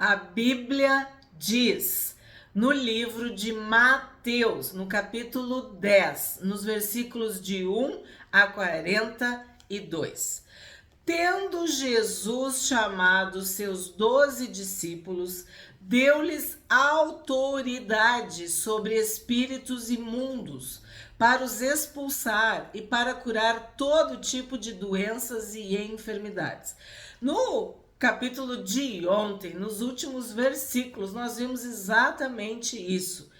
A Bíblia diz no livro de Mateus, no capítulo 10, nos versículos de 1 a 42. Tendo Jesus chamado seus 12 discípulos, deu-lhes autoridade sobre espíritos imundos, para os expulsar e para curar todo tipo de doenças e enfermidades. No capítulo de ontem, nos últimos versículos, nós vimos exatamente isso.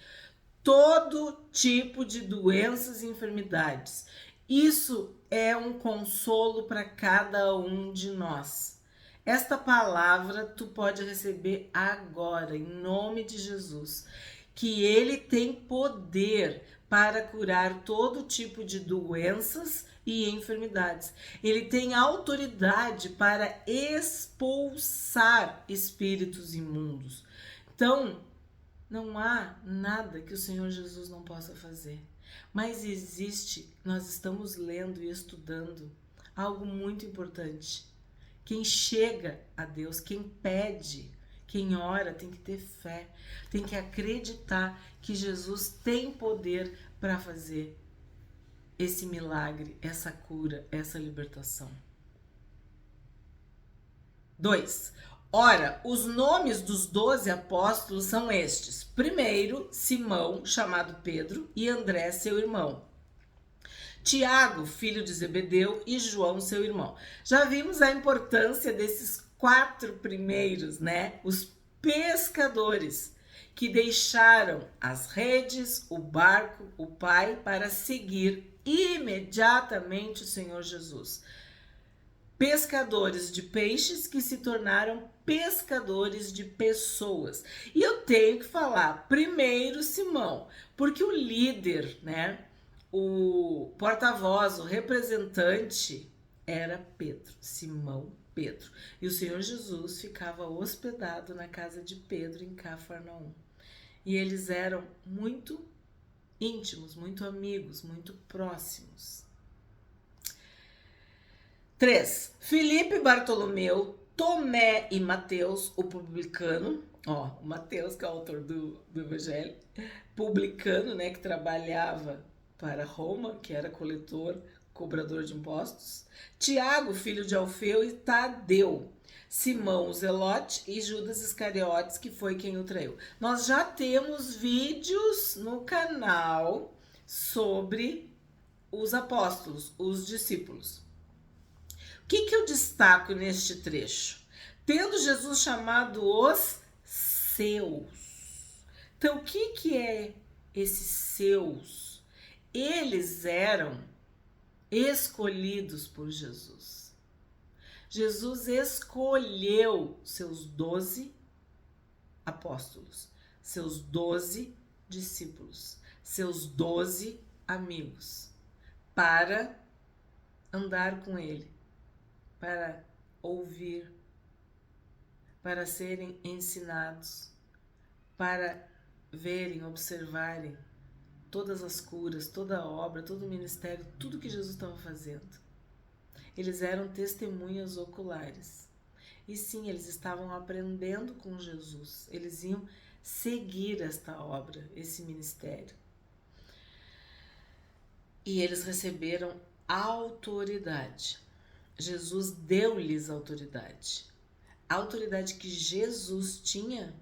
Todo tipo de doenças e enfermidades. Isso é um consolo para cada um de nós. Esta palavra tu pode receber agora, em nome de Jesus, que ele tem poder para curar todo tipo de doenças e enfermidades. Ele tem autoridade para expulsar espíritos imundos. Então, não há nada que o Senhor Jesus não possa fazer. Mas existe, nós estamos lendo e estudando algo muito importante. Quem chega a Deus, quem pede, quem ora, tem que ter fé, tem que acreditar que Jesus tem poder para fazer esse milagre, essa cura, essa libertação. 2. Ora, os nomes dos 12 apóstolos são estes. Primeiro, Simão, chamado Pedro, e André, seu irmão. Tiago, filho de Zebedeu, e João, seu irmão. Já vimos a importância desses 4 primeiros, né? Os pescadores que deixaram as redes, o barco, o pai, para seguir imediatamente o Senhor Jesus. Pescadores de peixes que se tornaram pescadores de pessoas. E eu tenho que falar primeiro Simão, porque o líder, né, o porta-voz, o representante era Pedro, Simão Pedro. E o Senhor Jesus ficava hospedado na casa de Pedro em Cafarnaum. E eles eram muito íntimos, muito amigos, muito próximos. 3. Filipe, Bartolomeu, Tomé e Mateus, o publicano. O Mateus, que é o autor do Evangelho. Publicano, né, que trabalhava para Roma, que era coletor, cobrador de impostos. Tiago, filho de Alfeu, e Tadeu. Simão, o Zelote, e Judas Iscariotes, que foi quem o traiu. Nós já temos vídeos no canal sobre os apóstolos, os discípulos. O que eu destaco neste trecho? Tendo Jesus chamado os seus. Então, o que é esses seus? Eles eram escolhidos por Jesus. Jesus escolheu seus 12 apóstolos, seus 12 discípulos, seus 12 amigos, para andar com ele, para ouvir, para serem ensinados, para verem, observarem todas as curas, toda a obra, todo o ministério, tudo que Jesus estava fazendo. Eles eram testemunhas oculares. E sim, eles estavam aprendendo com Jesus. Eles iam seguir esta obra, esse ministério. E eles receberam autoridade. Jesus deu-lhes autoridade. A autoridade que Jesus tinha,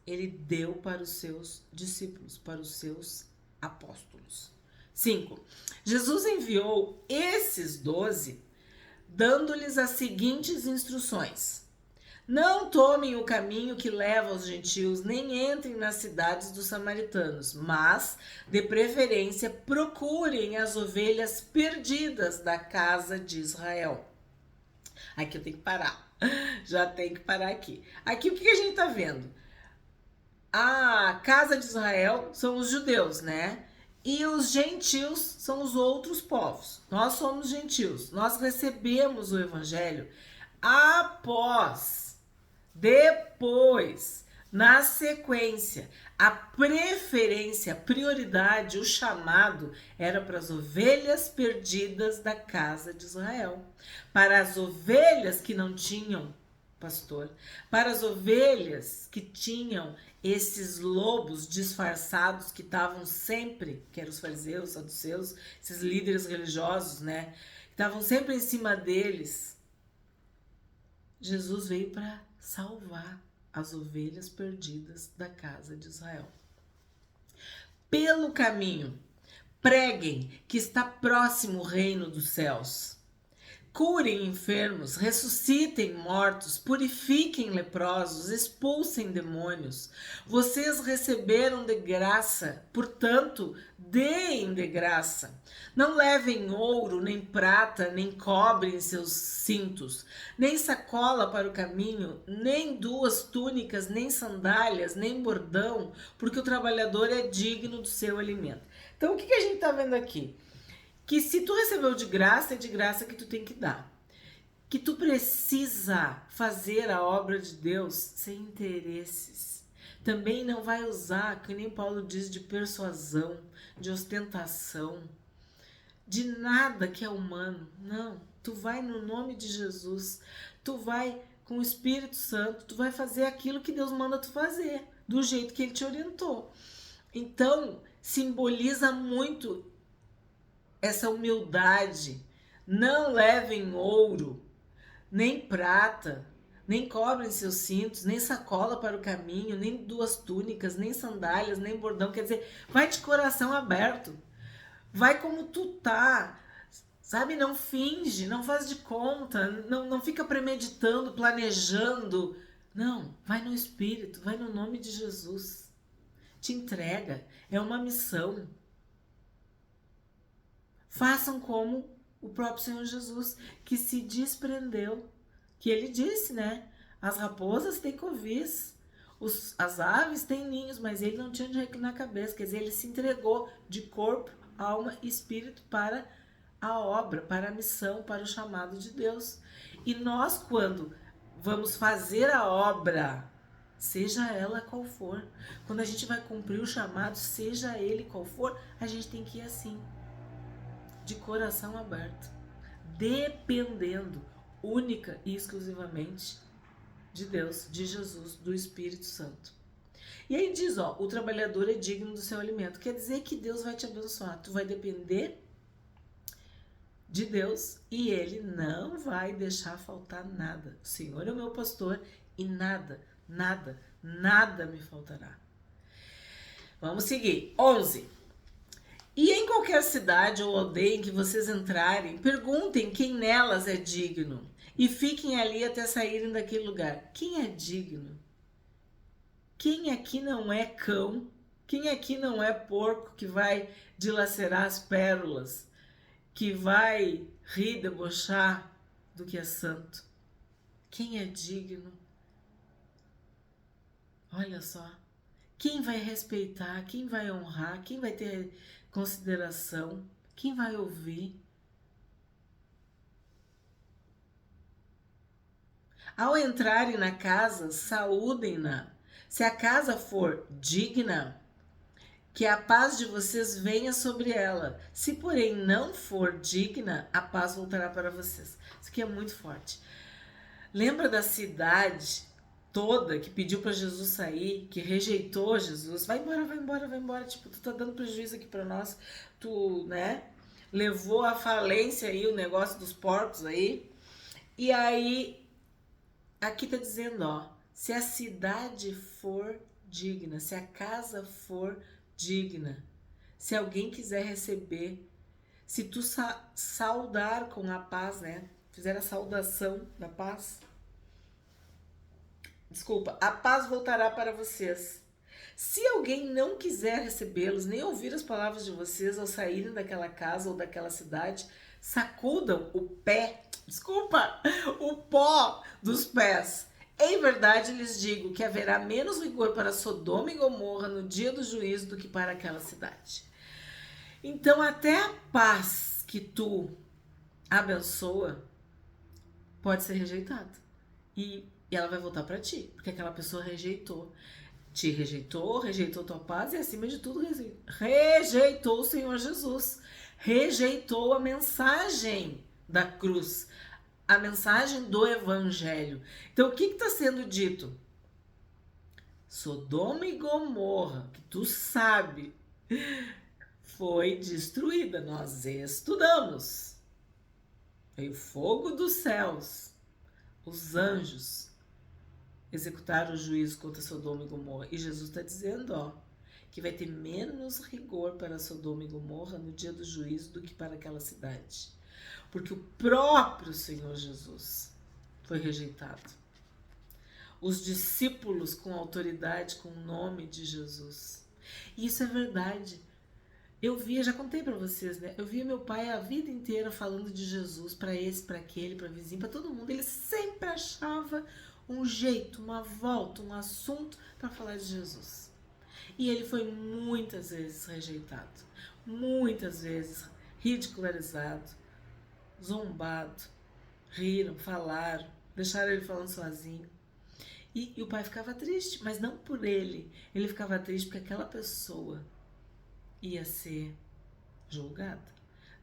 ele deu para os seus discípulos, para os seus apóstolos. 5. Jesus enviou esses 12, dando-lhes as seguintes instruções: não tomem o caminho que leva aos gentios, nem entrem nas cidades dos samaritanos, mas, de preferência, procurem as ovelhas perdidas da casa de Israel. Aqui eu tenho que parar. Já tenho que parar aqui. Aqui o que a gente tá vendo? A casa de Israel são os judeus, né? E os gentios são os outros povos. Nós somos gentios. Nós recebemos o evangelho depois, na sequência. A preferência, a prioridade, o chamado era para as ovelhas perdidas da casa de Israel. Para as ovelhas que não tinham pastor, para as ovelhas que tinham esses lobos disfarçados que estavam sempre, que eram os fariseus, saduceus, esses líderes religiosos, né? Que estavam sempre em cima deles. Jesus veio para salvar as ovelhas perdidas da casa de Israel. Pelo caminho, preguem que está próximo o reino dos céus. Curem enfermos, ressuscitem mortos, purifiquem leprosos, expulsem demônios. Vocês receberam de graça, portanto, deem de graça. Não levem ouro, nem prata, nem cobre em seus cintos, nem sacola para o caminho, nem 2 túnicas, nem sandálias, nem bordão, porque o trabalhador é digno do seu alimento. Então, o que a gente está vendo aqui? Que se tu recebeu de graça, é de graça que tu tem que dar. Que tu precisa fazer a obra de Deus sem interesses. Também não vai usar, que nem Paulo diz, de persuasão, de ostentação, de nada que é humano. Não, tu vai no nome de Jesus, tu vai com o Espírito Santo, tu vai fazer aquilo que Deus manda tu fazer, do jeito que Ele te orientou. Então, simboliza muito essa humildade. Não levem ouro, nem prata, nem cobre em seus cintos, nem sacola para o caminho, nem 2 túnicas, nem sandálias, nem bordão. Quer dizer, vai de coração aberto. Vai como tu tá. Sabe, não finge, não faz de conta, não fica premeditando, planejando. Não, vai no Espírito, vai no nome de Jesus. Te entrega, é uma missão. Façam como o próprio Senhor Jesus, que se desprendeu, que ele disse, né? As raposas têm covis, as aves têm ninhos, mas ele não tinha onde reclinar a cabeça. Quer dizer, ele se entregou de corpo, alma e espírito para a obra, para a missão, para o chamado de Deus. E nós, quando vamos fazer a obra, seja ela qual for, quando a gente vai cumprir o chamado, seja ele qual for, a gente tem que ir assim, de coração aberto, dependendo única e exclusivamente de Deus, de Jesus, do Espírito Santo. E aí diz, ó, o trabalhador é digno do seu alimento. Quer dizer que Deus vai te abençoar. Tu vai depender de Deus e Ele não vai deixar faltar nada. O Senhor é o meu pastor e nada me faltará. Vamos seguir. 11. E em qualquer cidade ou aldeia em que vocês entrarem, perguntem quem nelas é digno e fiquem ali até saírem daquele lugar. Quem é digno? Quem aqui não é cão? Quem aqui não é porco que vai dilacerar as pérolas, que vai rir, debochar do que é santo? Quem é digno? Olha só. Quem vai respeitar? Quem vai honrar? Quem vai ter consideração? Quem vai ouvir? Ao entrarem na casa, saúdem-na. Se a casa for digna, que a paz de vocês venha sobre ela. Se, porém, não for digna, a paz voltará para vocês. Isso aqui é muito forte. Lembra da cidade toda que pediu para Jesus sair, que rejeitou Jesus? Vai embora. Tipo, tu tá dando prejuízo aqui para nós. Tu, né, levou à falência aí o negócio dos porcos aí. E aí, aqui tá dizendo, ó, se a cidade for digna, se a casa for digna, se alguém quiser receber, se tu saudar com a paz, né? Fizer a saudação da paz. Desculpa, a paz voltará para vocês. Se alguém não quiser recebê-los, nem ouvir as palavras de vocês ao saírem daquela casa ou daquela cidade, sacudam o pó dos pés. Em verdade lhes digo que haverá menos rigor para Sodoma e Gomorra no dia do juízo do que para aquela cidade. Então até a paz que tu abençoa pode ser rejeitada. E ela vai voltar para ti, porque aquela pessoa rejeitou tua paz e acima de tudo rejeitou o Senhor Jesus, rejeitou a mensagem da cruz, a mensagem do evangelho. Então, o que está sendo dito? Sodoma e Gomorra, que tu sabe, foi destruída. Nós estudamos. Veio fogo dos céus. Os anjos executaram o juízo contra Sodoma e Gomorra. E Jesus está dizendo, ó, que vai ter menos rigor para Sodoma e Gomorra no dia do juízo do que para aquela cidade. Porque o próprio Senhor Jesus foi rejeitado. Os discípulos com autoridade, com o nome de Jesus. E isso é verdade. Eu via, já contei para vocês, né? Eu via meu pai a vida inteira falando de Jesus para esse, para aquele, para vizinho, para todo mundo. Ele sempre achava um jeito, uma volta, um assunto para falar de Jesus. E ele foi muitas vezes rejeitado, muitas vezes ridicularizado, zombado, riram, falaram, deixaram ele falando sozinho. E o pai ficava triste, mas não por ele. Ele ficava triste porque aquela pessoa ia ser julgada.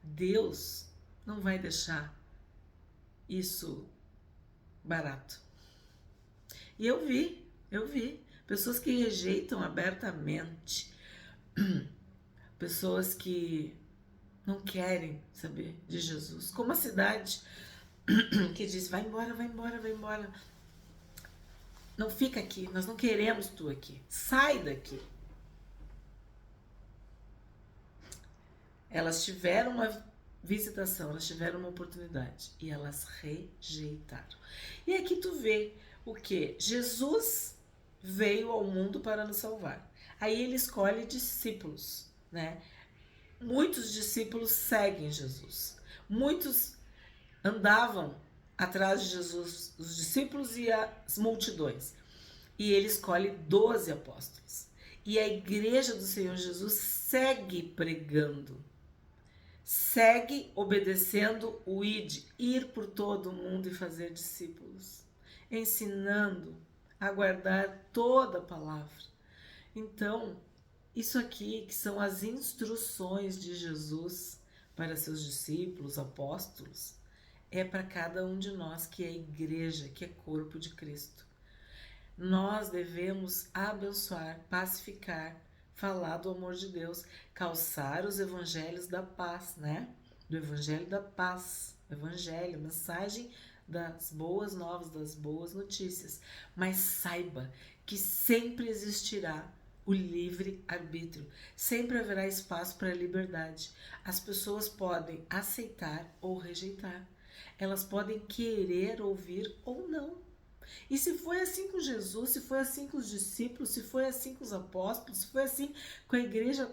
Deus não vai deixar isso barato. E eu vi pessoas que rejeitam abertamente, pessoas que não querem saber de Jesus, como a cidade que diz, vai embora, vai embora, vai embora, não fica aqui, nós não queremos tu aqui, sai daqui. Elas tiveram uma visitação, elas tiveram uma oportunidade e elas rejeitaram. E aqui tu vê o que? Jesus veio ao mundo para nos salvar. Aí ele escolhe discípulos, né? Muitos discípulos seguem Jesus. Muitos andavam atrás de Jesus, os discípulos e as multidões. E ele escolhe 12 apóstolos. E a igreja do Senhor Jesus segue pregando, segue obedecendo o ir por todo o mundo e fazer discípulos, ensinando a guardar toda a palavra. Então, isso aqui que são as instruções de Jesus para seus discípulos, apóstolos, é para cada um de nós que é igreja, que é corpo de Cristo. Nós devemos abençoar, pacificar, falar do amor de Deus, calçar os evangelhos da paz, né? Do evangelho da paz, evangelho, mensagem das boas novas, das boas notícias. Mas saiba que sempre existirá o livre-arbítrio, sempre haverá espaço para a liberdade. As pessoas podem aceitar ou rejeitar, elas podem querer ouvir ou não. E se foi assim com Jesus, se foi assim com os discípulos, se foi assim com os apóstolos, se foi assim com a igreja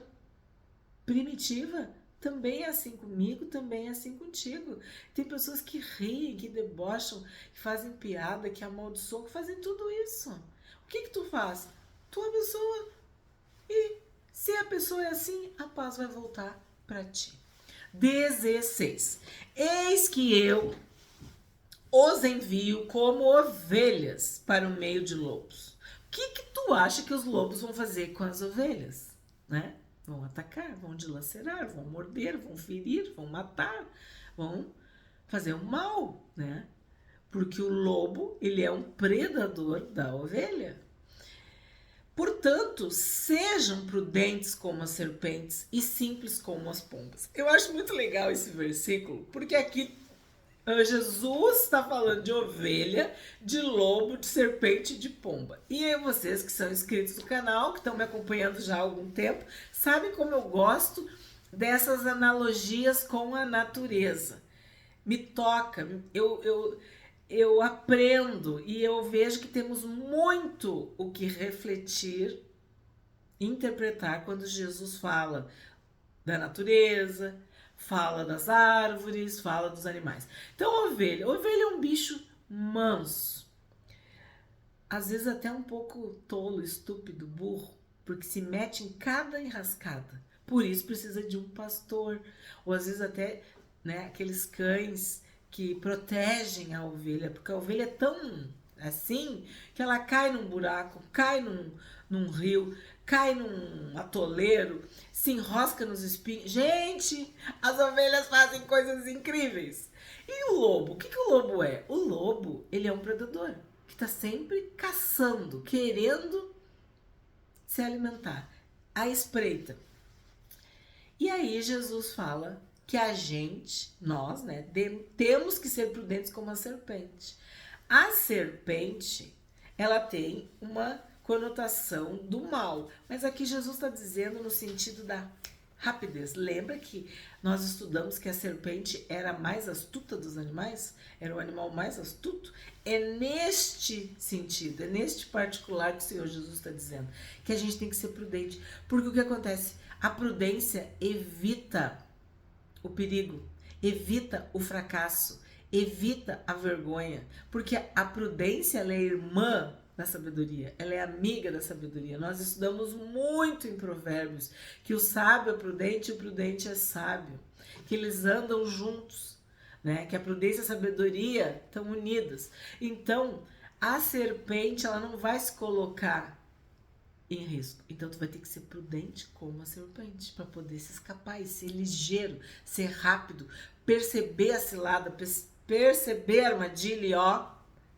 primitiva, também é assim comigo, também é assim contigo. Tem pessoas que riem, que debocham, que fazem piada, que amaldiçoam, que fazem tudo isso. O que tu faz? Tu abençoa. E se a pessoa é assim, a paz vai voltar para ti. 16. Eis que eu os envio como ovelhas para o meio de lobos. O que tu acha que os lobos vão fazer com as ovelhas? Né? Vão atacar, vão dilacerar, vão morder, vão ferir, vão matar, vão fazer o mal, né? Porque o lobo, ele é um predador da ovelha. Portanto, sejam prudentes como as serpentes e simples como as pombas. Eu acho muito legal esse versículo, porque aqui Jesus está falando de ovelha, de lobo, de serpente e de pomba. E vocês que são inscritos no canal, que estão me acompanhando já há algum tempo, sabem como eu gosto dessas analogias com a natureza. Me toca, eu aprendo e eu vejo que temos muito o que refletir, interpretar quando Jesus fala da natureza, fala das árvores, fala dos animais. Então, a ovelha é um bicho manso, às vezes até um pouco tolo, estúpido, burro, porque se mete em cada enrascada. Por isso precisa de um pastor, ou às vezes até, né, aqueles cães que protegem a ovelha, porque a ovelha é tão assim que ela cai num buraco, cai num rio, cai num atoleiro, se enrosca nos espinhos. Gente, as ovelhas fazem coisas incríveis. E o lobo? O que o lobo é? O lobo, ele é um predador que está sempre caçando, querendo se alimentar, à espreita. E aí Jesus fala que a gente, nós, né, temos que ser prudentes como a serpente. A serpente, ela tem uma conotação do mal, mas aqui Jesus está dizendo no sentido da rapidez. Lembra que nós estudamos que a serpente era a mais astuta dos animais? Era o animal mais astuto? É neste sentido, é neste particular que o Senhor Jesus está dizendo que a gente tem que ser prudente. Porque o que acontece? A prudência evita o perigo, evita o fracasso, evita a vergonha. Porque a prudência, ela é irmã da sabedoria, ela é amiga da sabedoria. Nós estudamos muito em Provérbios que o sábio é prudente e o prudente é sábio, que eles andam juntos, né? Que a prudência e a sabedoria estão unidas. Então, a serpente, ela não vai se colocar em risco. Então, tu vai ter que ser prudente como a serpente para poder se escapar e ser ligeiro, ser rápido, perceber a cilada, perceber a armadilha e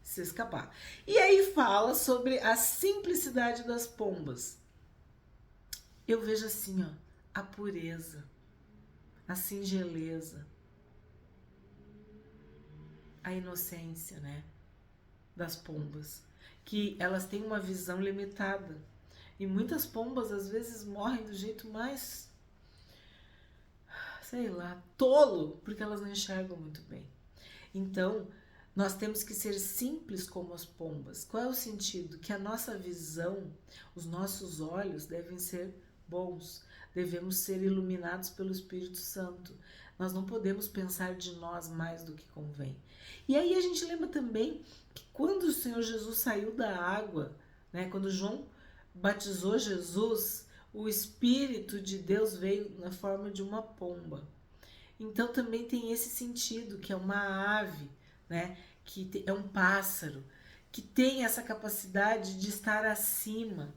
se escapar. E aí fala sobre a simplicidade das pombas. Eu vejo assim, a pureza, a singeleza, a inocência, né, das pombas, que elas têm uma visão limitada. E muitas pombas às vezes morrem do jeito mais, sei lá, tolo, porque elas não enxergam muito bem. Então, nós temos que ser simples como as pombas. Qual é o sentido? Que a nossa visão, os nossos olhos devem ser bons. Devemos ser iluminados pelo Espírito Santo. Nós não podemos pensar de nós mais do que convém. E aí a gente lembra também que quando o Senhor Jesus saiu da água, né, quando João batizou Jesus, o Espírito de Deus veio na forma de uma pomba. Então também tem esse sentido, que é uma ave, né? Que é um pássaro, que tem essa capacidade de estar acima,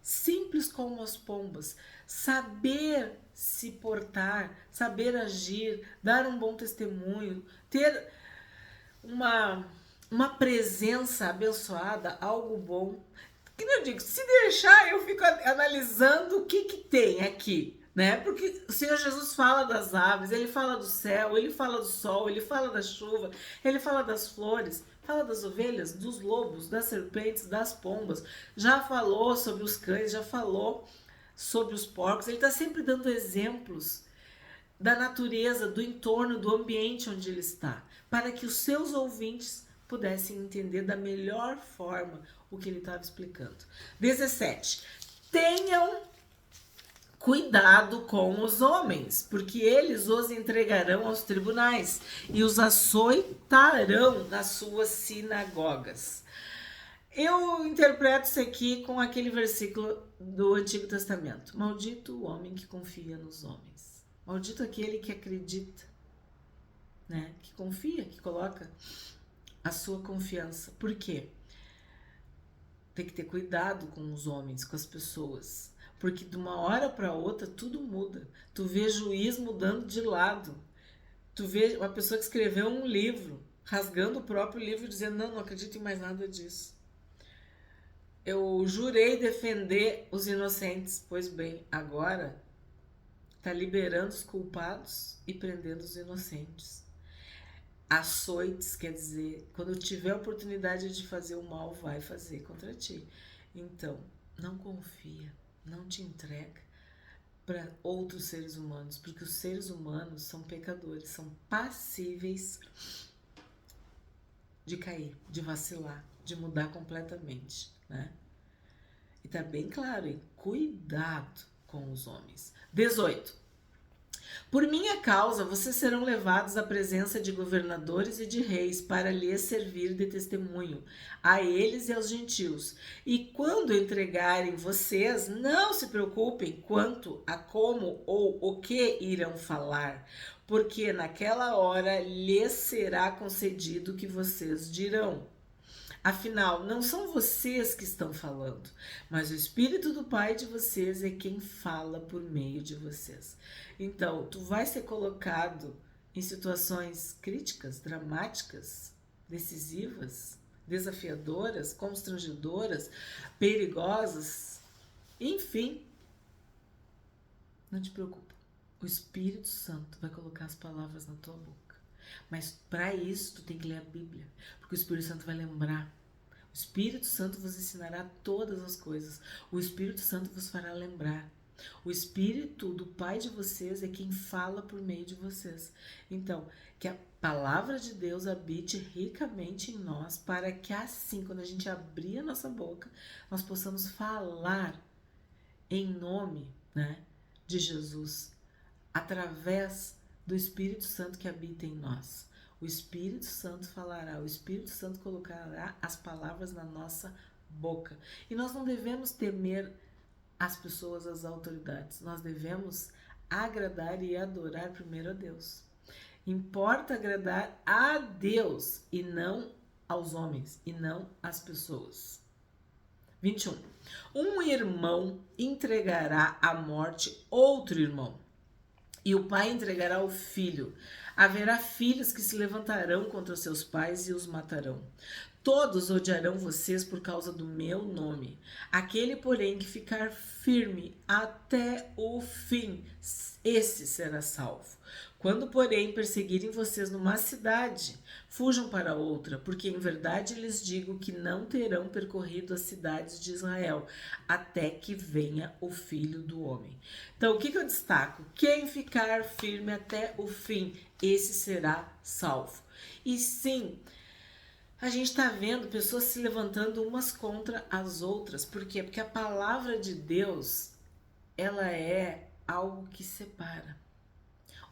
simples como as pombas, saber se portar, saber agir, dar um bom testemunho, ter uma presença abençoada, algo bom. Que eu digo, se deixar, eu fico analisando o que tem aqui, né? Porque o Senhor Jesus fala das aves, ele fala do céu, ele fala do sol, ele fala da chuva, ele fala das flores, fala das ovelhas, dos lobos, das serpentes, das pombas, já falou sobre os cães, já falou sobre os porcos. Ele está sempre dando exemplos da natureza, do entorno, do ambiente onde ele está, para que os seus ouvintes pudessem entender da melhor forma o que ele estava explicando. 17. Tenham cuidado com os homens, porque eles os entregarão aos tribunais e os açoitarão nas suas sinagogas. Eu interpreto isso aqui com aquele versículo do Antigo Testamento. Maldito o homem que confia nos homens. Maldito aquele que acredita, né? Que confia, que coloca a sua confiança. Por quê? Tem que ter cuidado com os homens, com as pessoas. Porque de uma hora para outra tudo muda. Tu vê juiz mudando de lado. Tu vê uma pessoa que escreveu um livro, rasgando o próprio livro e dizendo, não acredito em mais nada disso. Eu jurei defender os inocentes. Pois bem, agora está liberando os culpados e prendendo os inocentes. Açoites, quer dizer, quando tiver a oportunidade de fazer o mal, vai fazer contra ti. Então, não confia, não te entrega para outros seres humanos, porque os seres humanos são pecadores, são passíveis de cair, de vacilar, de mudar completamente, né? E tá bem claro, hein? Cuidado com os homens. 18. Por minha causa, vocês serão levados à presença de governadores e de reis para lhes servir de testemunho, a eles e aos gentios. E quando entregarem vocês, não se preocupem quanto a como ou o que irão falar, porque naquela hora lhes será concedido o que vocês dirão. Afinal, não são vocês que estão falando, mas o Espírito do Pai de vocês é quem fala por meio de vocês. Então, tu vai ser colocado em situações críticas, dramáticas, decisivas, desafiadoras, constrangedoras, perigosas, enfim. Não te preocupa. O Espírito Santo vai colocar as palavras na tua boca. Mas para isso tu tem que ler a Bíblia, porque o Espírito Santo vai lembrar. O Espírito Santo vos ensinará todas as coisas. O Espírito Santo vos fará lembrar. O Espírito do Pai de vocês é quem fala por meio de vocês. Então, que a palavra de Deus habite ricamente em nós, para que assim, quando a gente abrir a nossa boca, nós possamos falar em nome, né, de Jesus, através do Espírito Santo que habita em nós. O Espírito Santo falará, o Espírito Santo colocará as palavras na nossa boca. E nós não devemos temer as pessoas, as autoridades. Nós devemos agradar e adorar primeiro a Deus. Importa agradar a Deus e não aos homens, e não às pessoas. 21. Um irmão entregará à morte outro irmão, e o pai entregará o filho. Haverá filhos que se levantarão contra seus pais e os matarão. Todos odiarão vocês por causa do meu nome. Aquele, porém, que ficar firme até o fim, esse será salvo. Quando, porém, perseguirem vocês numa cidade, fujam para outra, porque em verdade lhes digo que não terão percorrido as cidades de Israel, até que venha o Filho do Homem. Então, o que eu destaco? Quem ficar firme até o fim, esse será salvo. E sim, a gente está vendo pessoas se levantando umas contra as outras. Por quê? Porque a palavra de Deus, ela é algo que separa.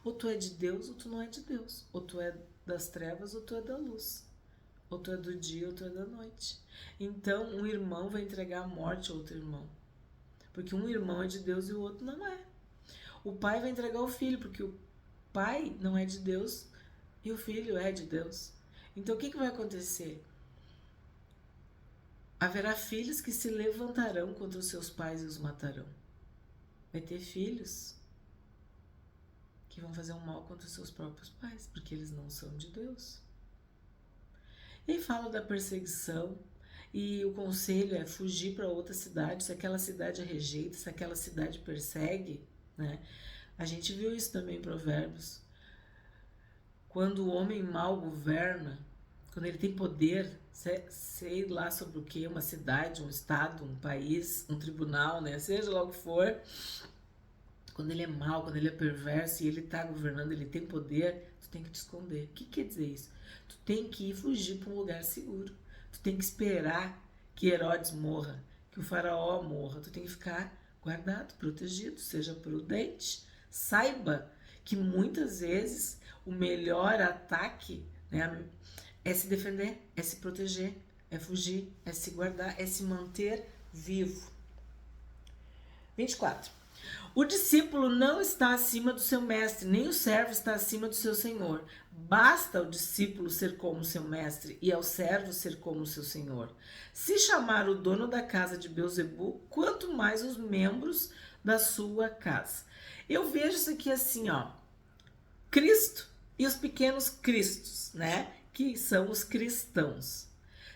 Ou tu é de Deus ou tu não é de Deus. Ou tu é das trevas ou tu é da luz. Ou tu é do dia ou tu é da noite. Então, um irmão vai entregar a morte a outro irmão. Porque um irmão é de Deus e o outro não é. O pai vai entregar o filho, porque o pai não é de Deus e o filho é de Deus. Então, o que vai acontecer? Haverá filhos que se levantarão contra os seus pais e os matarão. Vai ter filhos que vão fazer um mal contra os seus próprios pais, porque eles não são de Deus. E aí fala da perseguição, e o conselho é fugir para outra cidade, se aquela cidade rejeita, se aquela cidade persegue, né? A gente viu isso também em Provérbios. Quando o homem mau governa, quando ele tem poder, sei lá sobre o que, uma cidade, um estado, um país, um tribunal, né? Seja lá o que for, quando ele é mau, quando ele é perverso e ele tá governando, ele tem poder, tu tem que te esconder. O que quer dizer isso? Tu tem que ir fugir para um lugar seguro. Tu tem que esperar que Herodes morra, que o faraó morra. Tu tem que ficar guardado, protegido, seja prudente. Saiba que muitas vezes o melhor ataque, né, é se defender, é se proteger, é fugir, é se guardar, é se manter vivo. 24. O discípulo não está acima do seu mestre, nem o servo está acima do seu senhor. Basta ao discípulo ser como seu mestre e ao servo ser como seu senhor. Se chamar o dono da casa de Beelzebu, quanto mais os membros da sua casa. Eu vejo isso aqui assim, ó. Cristo e os pequenos cristos, né? Que são os cristãos.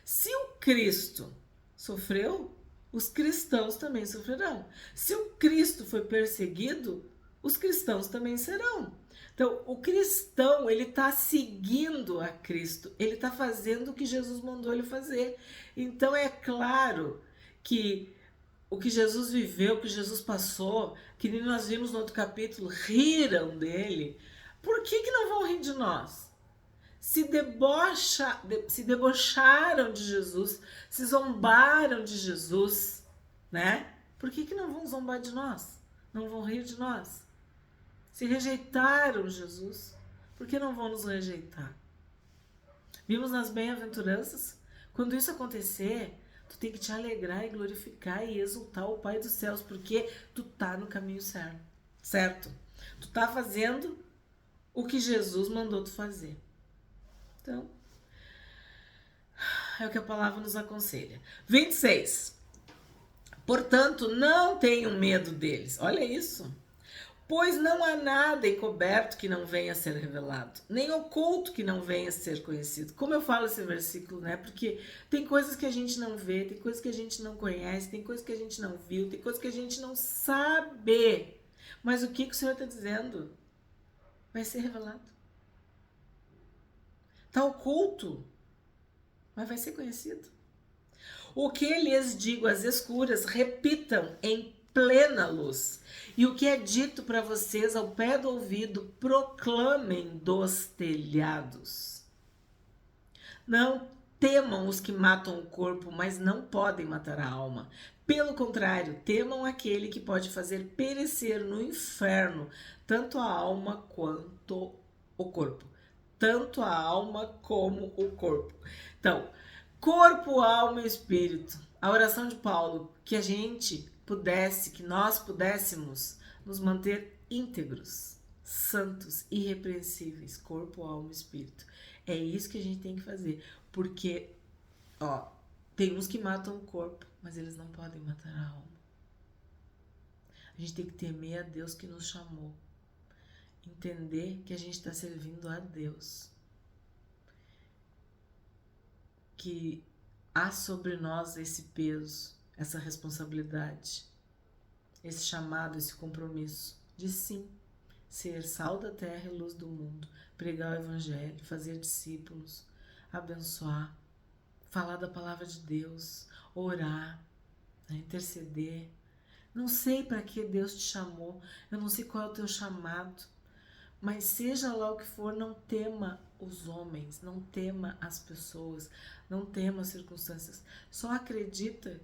Se o Cristo sofreu, os cristãos também sofrerão. Se o Cristo foi perseguido, os cristãos também serão. Então, o cristão, ele está seguindo a Cristo, ele está fazendo o que Jesus mandou ele fazer. Então, é claro que o que Jesus viveu, o que Jesus passou, que nem nós vimos no outro capítulo, riram dele. Por que não vão rir de nós? Se debocharam de Jesus, se zombaram de Jesus, né? Por que não vão zombar de nós? Não vão rir de nós? Se rejeitaram Jesus, por que não vão nos rejeitar? Vimos nas bem-aventuranças, quando isso acontecer, tu tem que te alegrar e glorificar e exultar o Pai dos céus, porque tu tá no caminho certo? Tu tá fazendo o que Jesus mandou tu fazer. Então, É o que a palavra nos aconselha. 26. Portanto, não tenham medo deles. Olha isso. Pois não há nada encoberto que não venha a ser revelado, nem oculto que não venha a ser conhecido. Como eu falo esse versículo, né? Porque tem coisas que a gente não vê, tem coisas que a gente não conhece, tem coisas que a gente não viu, tem coisas que a gente não sabe. Mas o que o Senhor está dizendo? Vai ser revelado. Está oculto, mas vai ser conhecido. O que lhes digo às escuras, repitam em plena luz. E o que é dito para vocês ao pé do ouvido, proclamem dos telhados. Não temam os que matam o corpo, mas não podem matar a alma. Pelo contrário, temam aquele que pode fazer perecer no inferno tanto a alma quanto o corpo. Tanto a alma como o corpo. Então, corpo, alma e espírito. A oração de Paulo, que a gente pudesse, que nós pudéssemos nos manter íntegros, santos, irrepreensíveis, corpo, alma e espírito. É isso que a gente tem que fazer, porque, tem uns que matam o corpo, mas eles não podem matar a alma. A gente tem que temer a Deus que nos chamou, entender que a gente está servindo a Deus, que há sobre nós esse peso, essa responsabilidade, esse chamado, esse compromisso de sim, ser sal da terra e luz do mundo, pregar o evangelho, fazer discípulos, abençoar, falar da palavra de Deus, orar, né, interceder. Não sei para que Deus te chamou, eu não sei qual é o teu chamado, mas seja lá o que for, não tema os homens, não tema as pessoas, não tema as circunstâncias. Só acredita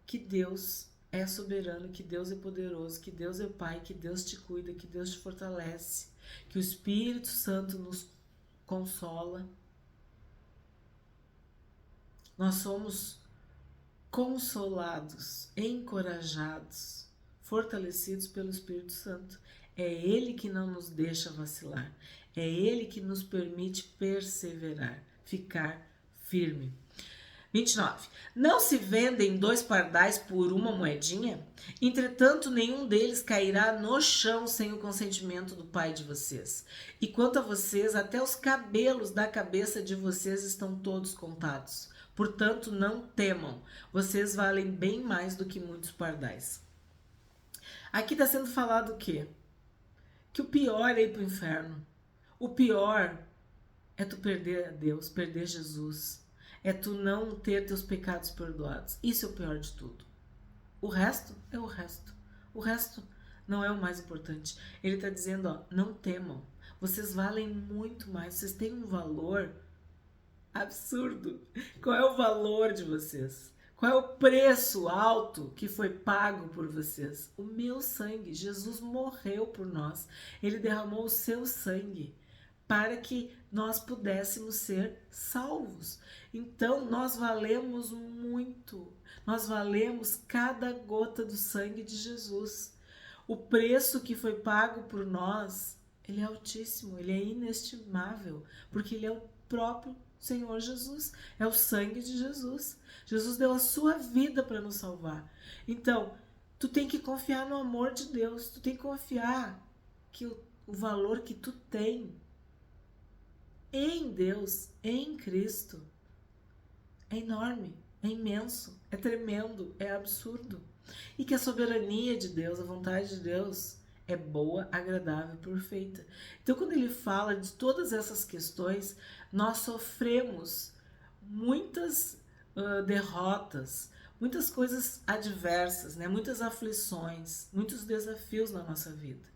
que Deus é soberano, que Deus é poderoso, que Deus é Pai, que Deus te cuida, que Deus te fortalece, que o Espírito Santo nos consola. Nós somos consolados, encorajados, fortalecidos pelo Espírito Santo. É Ele que não nos deixa vacilar. É Ele que nos permite perseverar, ficar firme. 29. Não se vendem 2 pardais por uma moedinha? Entretanto, nenhum deles cairá no chão sem o consentimento do Pai de vocês. E quanto a vocês, até os cabelos da cabeça de vocês estão todos contados. Portanto, não temam. Vocês valem bem mais do que muitos pardais. Aqui está sendo falado o quê? Que o pior é ir para o inferno. O pior é tu perder a Deus, perder Jesus. É tu não ter teus pecados perdoados. Isso é o pior de tudo. O resto é o resto. O resto não é o mais importante. Ele está dizendo, não temam. Vocês valem muito mais. Vocês têm um valor absurdo. Qual é o valor de vocês? Qual é o preço alto que foi pago por vocês? O meu sangue. Jesus morreu por nós. Ele derramou o seu sangue para que nós pudéssemos ser salvos. Então, nós valemos muito. Nós valemos cada gota do sangue de Jesus. O preço que foi pago por nós, ele é altíssimo, ele é inestimável, porque ele é o próprio Senhor Jesus, é o sangue de Jesus. Jesus deu a sua vida para nos salvar. Então, tu tem que confiar no amor de Deus, tu tem que confiar que o valor que tu tem em Deus, em Cristo, é enorme, é imenso, é tremendo, é absurdo. E que a soberania de Deus, a vontade de Deus é boa, agradável e perfeita. Então, quando ele fala de todas essas questões, nós sofremos muitas derrotas, muitas coisas adversas, né? Muitas aflições, muitos desafios na nossa vida.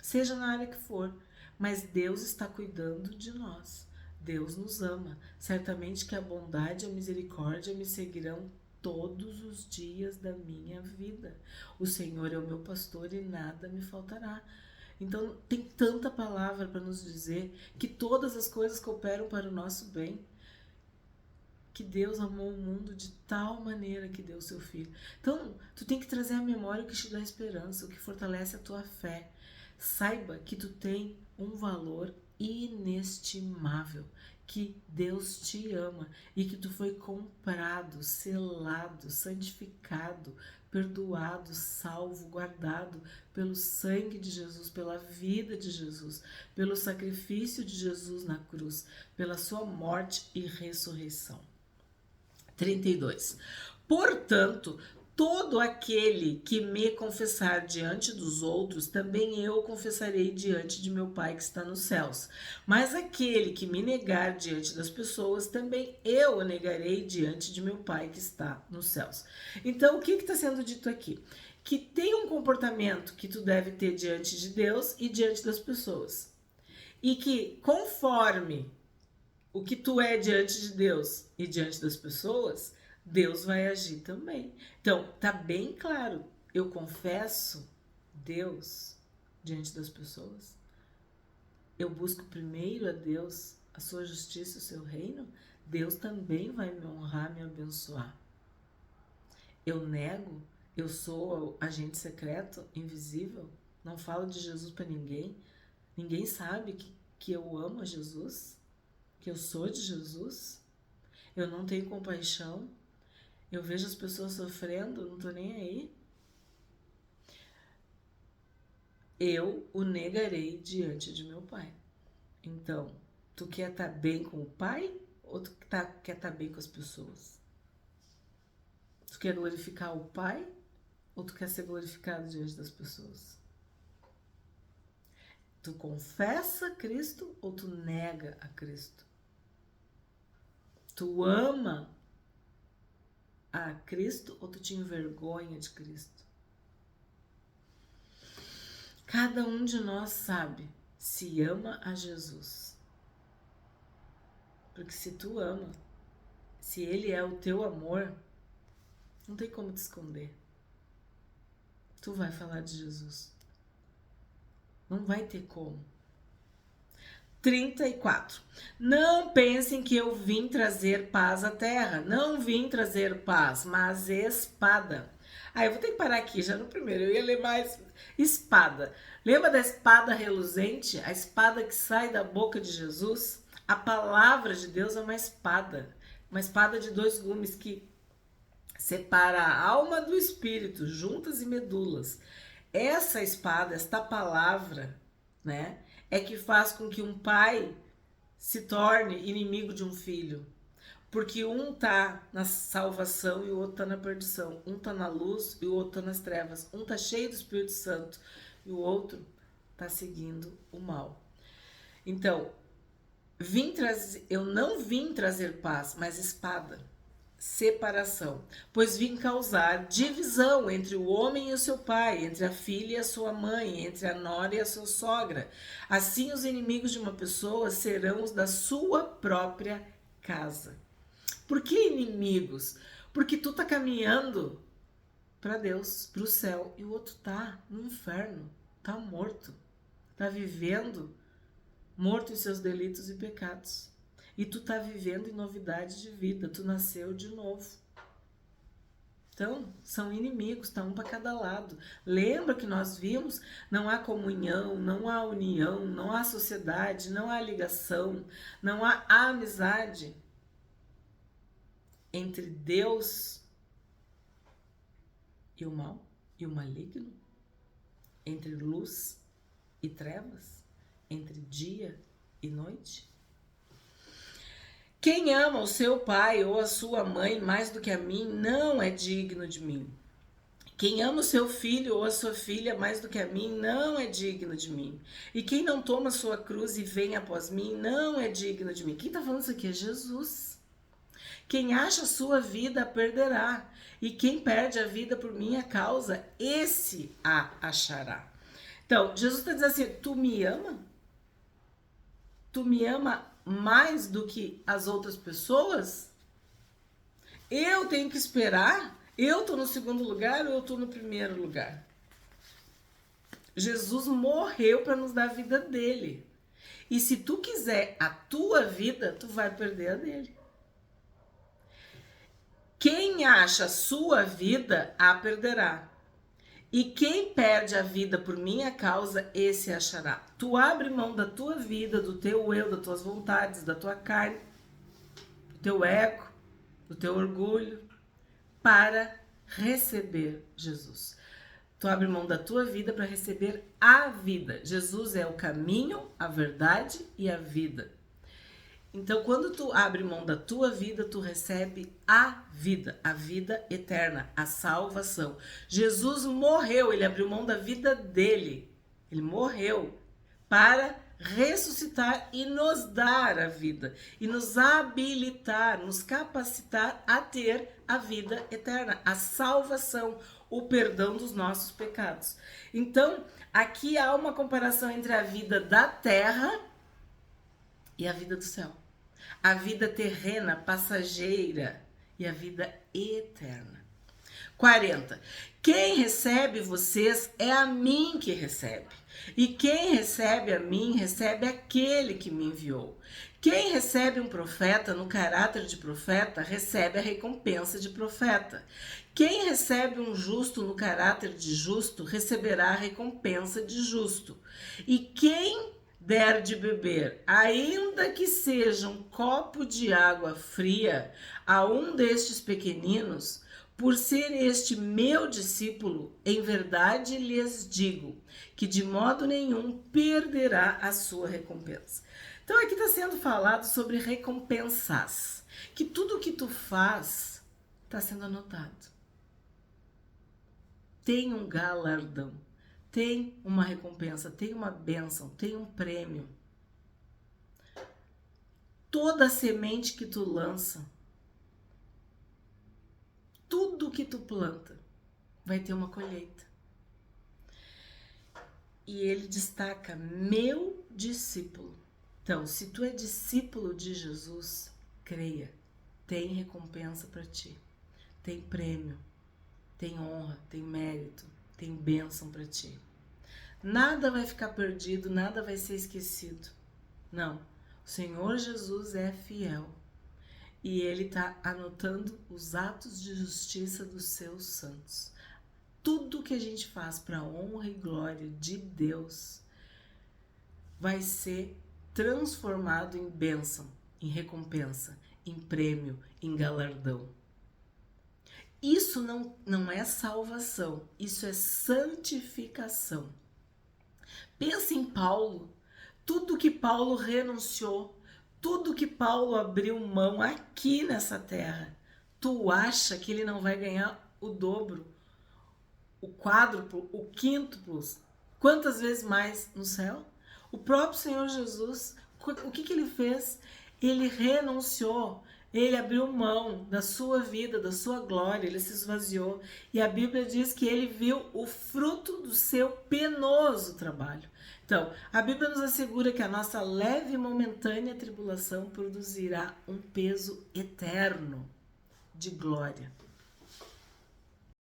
Seja na área que for, mas Deus está cuidando de nós. Deus nos ama. Certamente que a bondade e a misericórdia me seguirão todos os dias da minha vida. O Senhor é o meu pastor e nada me faltará. Então, tem tanta palavra para nos dizer que todas as coisas cooperam para o nosso bem. Que Deus amou o mundo de tal maneira que deu o seu Filho. Então, tu tem que trazer à memória o que te dá esperança, o que fortalece a tua fé. Saiba que tu tem um valor inestimável, que Deus te ama e que tu foi comprado, selado, santificado, perdoado, salvo, guardado pelo sangue de Jesus, pela vida de Jesus, pelo sacrifício de Jesus na cruz, pela sua morte e ressurreição. 32. Portanto, todo aquele que me confessar diante dos outros, também eu confessarei diante de meu Pai que está nos céus. Mas aquele que me negar diante das pessoas, também eu o negarei diante de meu Pai que está nos céus. Então, o que está sendo dito aqui? Que tem um comportamento que tu deve ter diante de Deus e diante das pessoas. E que conforme o que tu é diante de Deus e diante das pessoas, Deus vai agir também. Então, tá bem claro. Eu confesso Deus diante das pessoas. Eu busco primeiro a Deus, a sua justiça, o seu reino. Deus também vai me honrar, me abençoar. Eu nego, eu sou agente secreto, invisível. Não falo de Jesus para ninguém. Ninguém sabe que eu amo a Jesus, que eu sou de Jesus. Eu não tenho compaixão. Eu vejo as pessoas sofrendo, não tô nem aí. Eu o negarei diante de meu Pai. Então, tu quer estar bem com o Pai ou tu quer estar bem com as pessoas? Tu quer glorificar o Pai ou tu quer ser glorificado diante das pessoas? Tu confessa Cristo ou tu nega a Cristo? Tu ama a Cristo ou tu te envergonha de Cristo? Cada um de nós sabe se ama a Jesus. Porque se tu ama, se Ele é o teu amor, não tem como te esconder. Tu vai falar de Jesus. Não vai ter como. 34. Não pensem que eu vim trazer paz à terra. Não vim trazer paz, mas espada. Eu vou ter que parar aqui já no primeiro. Eu ia ler mais espada. Lembra da espada reluzente? A espada que sai da boca de Jesus? A palavra de Deus é uma espada. Uma espada de 2 gumes que separa a alma do espírito, juntas e medulas. Essa espada, esta palavra, né, é que faz com que um pai se torne inimigo de um filho. Porque um tá na salvação e o outro tá na perdição. Um tá na luz e o outro tá nas trevas. Um tá cheio do Espírito Santo e o outro tá seguindo o mal. Então, eu não vim trazer paz, mas espada. Separação, pois vim causar divisão entre o homem e o seu pai, entre a filha e a sua mãe, entre a nora e a sua sogra. Assim os inimigos de uma pessoa serão os da sua própria casa. Por que inimigos? Porque tu tá caminhando para Deus, para o céu, e o outro tá no inferno, tá morto, tá vivendo morto em seus delitos e pecados. E tu tá vivendo em novidade de vida, tu nasceu de novo. Então, são inimigos, tá um para cada lado. Lembra que nós vimos? Não há comunhão, não há união, não há sociedade, não há ligação, não há amizade entre Deus e o mal e o maligno, entre luz e trevas, entre dia e noite. Quem ama o seu pai ou a sua mãe mais do que a mim não é digno de mim. Quem ama o seu filho ou a sua filha mais do que a mim não é digno de mim. E quem não toma sua cruz e vem após mim não é digno de mim. Quem está falando isso aqui é Jesus. Quem acha a sua vida a perderá. E quem perde a vida por minha causa, esse a achará. Então, Jesus está dizendo assim, tu me ama? Tu me ama mais do que as outras pessoas? Eu tenho que esperar? Eu tô no segundo lugar ou eu tô no primeiro lugar? Jesus morreu para nos dar a vida dele. E se tu quiser a tua vida, tu vai perder a dele. Quem acha a sua vida, a perderá. E quem perde a vida por minha causa, esse achará. Tu abre mão da tua vida, do teu eu, das tuas vontades, da tua carne, do teu ego, do teu orgulho, para receber Jesus. Tu abre mão da tua vida para receber a vida. Jesus é o caminho, a verdade e a vida. Então, quando tu abre mão da tua vida, tu recebe a vida eterna, a salvação. Jesus morreu, ele abriu mão da vida dele. Ele morreu para ressuscitar e nos dar a vida, e nos habilitar, nos capacitar a ter a vida eterna, a salvação, o perdão dos nossos pecados. Então, aqui há uma comparação entre a vida da terra e a vida do céu. A vida terrena, passageira, e a vida eterna. 40. Quem recebe vocês é a mim que recebe. E quem recebe a mim, recebe aquele que me enviou. Quem recebe um profeta no caráter de profeta, recebe a recompensa de profeta. Quem recebe um justo no caráter de justo, receberá a recompensa de justo. E quem der de beber, ainda que seja um copo de água fria, a um destes pequeninos, por ser este meu discípulo, em verdade lhes digo que de modo nenhum perderá a sua recompensa. Então aqui está sendo falado sobre recompensas, que tudo que tu faz está sendo anotado. Tem um galardão, tem uma recompensa, tem uma bênção, tem um prêmio. Toda semente que tu lança, tudo que tu planta, vai ter uma colheita. E ele destaca, meu discípulo. Então, se tu é discípulo de Jesus, creia, tem recompensa para ti, tem prêmio, tem honra, tem mérito, tem bênção para ti. Nada vai ficar perdido, nada vai ser esquecido. Não, o Senhor Jesus é fiel e Ele está anotando os atos de justiça dos seus santos. Tudo que a gente faz para a honra e glória de Deus vai ser transformado em bênção, em recompensa, em prêmio, em galardão. Isso não é salvação, isso é santificação. Pensa em Paulo, tudo que Paulo renunciou, tudo que Paulo abriu mão aqui nessa terra. Tu acha que ele não vai ganhar o dobro, o quádruplo, o quíntuplo, quantas vezes mais no céu? O próprio Senhor Jesus, o que ele fez? Ele renunciou, ele abriu mão da sua vida, da sua glória, ele se esvaziou. E a Bíblia diz que ele viu o fruto do seu penoso trabalho. Então, a Bíblia nos assegura que a nossa leve e momentânea tribulação produzirá um peso eterno de glória.